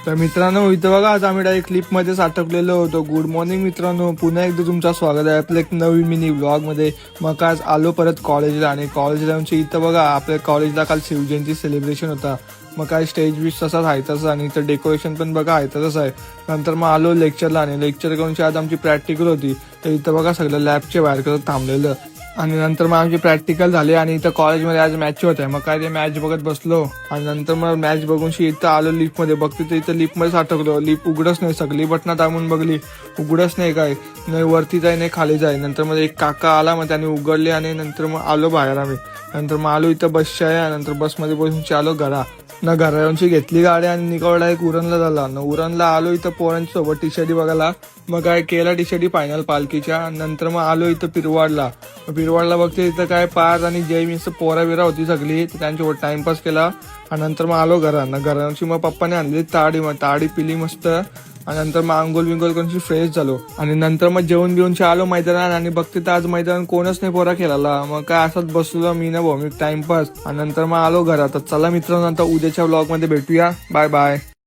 तर मित्रांनो इथं बघा आज आम्ही डायरेक्ट क्लिप मध्येच अटकलेलो होतो। गुड मॉर्निंग मित्रांनो, पुन्हा एकदा तुमचं स्वागत आहे आपल्या एक नवीन मिनी व्लॉग मध्ये। मग आज आलो परत कॉलेजला आणि कॉलेजला इथं बघा आपल्या कॉलेजला काल शिवजयंती सेलिब्रेशन होता। मग काय स्टेज बीच तसाच आहे तसं आणि इथं डेकोरेशन पण बघा आहे तसंच आहे। नंतर मग आलो लेक्चरला आणि लेक्चर करून आज आमची प्रॅक्टिकल होती। तर इथं बघा सगळं लॅबच्या बाहेर करत थांबलेलं आणि नंतर मग आमची प्रॅक्टिकल झाली आणि इथं कॉलेजमध्ये आज मॅच होत्या। मग काय ते मॅच बघत बसलो आणि नंतर मग मॅच बघून इथं आलो लिफ्ट मध्ये। बघते तर इथं लिफ्ट मध्येच अटकलो, लिफ्ट उघडच नाही, सगळी बटणं दाबून बघली उघडच नाही, काय नाही वरती जाय नाही खाली जाय। नंतर मग एक काका आला, मग त्याने उघडले आणि नंतर मग आलो बाहेर आम्ही। नंतर मग आलो इथं बसच्या आहे, नंतर बसमध्ये बसून आलो घरा ना घराची घेतली गाडी आणि निघाला एक उरणला झाला ना उरणला आलो इथं पोरांच्या सोबत टी शर्टी बघायला। मग काय केला टी शर्टी फायनल पालखीच्या। नंतर मग आलो इथं पिरवाडला बघते इथं काय पार आणि जय मिस पोरा बिरा होती सगळी, त्यांच्यासोबत टाइमपास केला आणि नंतर मग आलो घराची। मग पप्पाने आणली ताडी, मग ताडी पिली मस्त आणि नंतर मग आंघोळ बिंगोल करून फ्रेश झालो आणि नंतर मग जेवण बिवून आलो मैदानात आणि बघते तर आज मैदान कोणच नाही पोरा खेळायला। मग काय असंच बसलो मी ना भाऊ टाइमपास आणि नंतर मग आलो घरात। चला मित्रांनो आता उद्याच्या व्लॉग मध्ये भेटूया, बाय बाय।